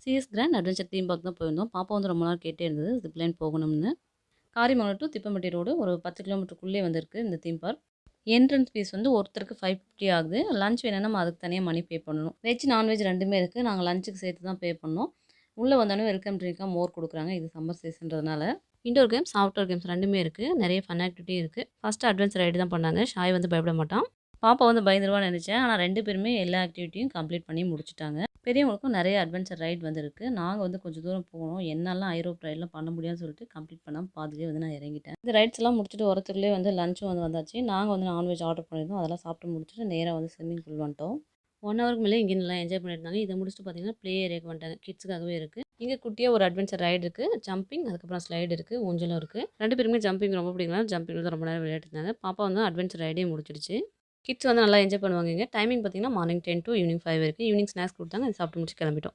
CS grand adventure theme park தான் போயிருந்தோம். பாப்பா வந்து ரொம்ப நாள் கேட்டே இருந்தது ஜிப்லைன் போகணும்னு. காரியமங்கலம் டூ திப்பம்பட்டி ரோடு ஒரு 10 கிலோமீட்டருக்குள்ளே வந்து இருக்கு இந்த தீம் பார்க். என்ட்ரன்ஸ் ஃபீஸ் வந்து ஒருத்தருக்கு 550 ஆகுது. லஞ்ச் வேணும்னா நம்ம அதுக்கு தனியா மணி பே பண்ணணும். வெஜ், நான்வெஜ் 2மே இருக்கு. நாங்க லஞ்சுக்கு சேர்த்து தான் பே பண்ணோம். உள்ள வந்தோனே வெல்கம் ட்ரிங்க்கா மோர் குடுக்குறாங்க. இது சம்மர் சீசன்றதுனால. இன்டோர் கேம்ஸ், அவுட்டோர் கேம்ஸ் 2மே இருக்கு. நெறைய ஃபன் ஆக்டிவிட்டி இருக்கு. ஃபர்ஸ்ட் அட்வென்ச்சர் ரைடு தான் பண்ணாங்க. ஷாய் வந்து பயப்பட மாட்டான். பாப்பா வந்து பயந்துருவான்னு நெனச்சேன். ஆனா 2 பேருமே எல்லா ஆக்டிவிட்டியும் கம்ப்ளீட் பண்ணி முடிச்சுட்டாங்க. பெரியவங்களுக்கும் நெறைய அட்வென்ச்சர் ரைட் வந்து இருக்கு. நாங்க வந்து கொஞ்சம் தூரம் போனோம். என்னாலலாம் ஐரோப் ரைட்லாம் பண்ண முடியாதுன்னு சொல்லிட்டு கம்ப்ளீட் பண்ணாம பாதியிலேயே வந்து நான் இறங்கிட்டேன். இந்த ரைட்ஸ்லாம் முடிச்சுட்டு வரத்துக்குள்ளே வந்து லஞ்சும் வந்து வந்தாச்சு. நாங்க வந்து நான்வெஜ் ஆர்டர் பண்ணியிருந்தோம். அதெல்லாம் சாப்பிட்டு முடிச்சுட்டு நேரா வந்து ஸ்விம்மிங் பூல் வந்துட்டோம். 1 ஹவருக்கு மேலே இங்கே நல்லா என்ஜாய் பண்ணியிருந்தாங்க. இத முடிச்சுட்டு பார்த்தீங்கன்னா, ப்ளே ஏரியாவுக்கு வந்துட்டாங்க. கிட்ஸுக்காகவே இருக்கு. இங்க குட்டியா ஒரு அட்வென்ச்சர் ரைடு இருக்கு. ஜம்பிங், அதுக்கப்புறம் ஸ்லைடு இருக்கு. ஊஞ்சலும் இருக்கு. 2 பேருமே ஜம்பிங் ரொம்ப பிடிக்கும். ஜம்பிங்ல தான் ரொம்ப நேரம் விளையாடிட்டு இருந்தாங்க. பாப்பா வந்து அட்வென்ச்சர் ரைடே முடிச்சிடுச்சு. கிட்ஸ் வந்து நல்லா என்ஜாய் பண்ணுவாங்க இங்க. டைமிங் பார்த்தீங்கன்னா, மார்னிங் 10 டூ ஈவினிங் 5 வரைக்கும். ஈவினிங் ஸ்நாக்ஸ் குடுத்தாங்க. அத சாப்பிட்டு முடிச்சு கிளம்பிட்டோம்.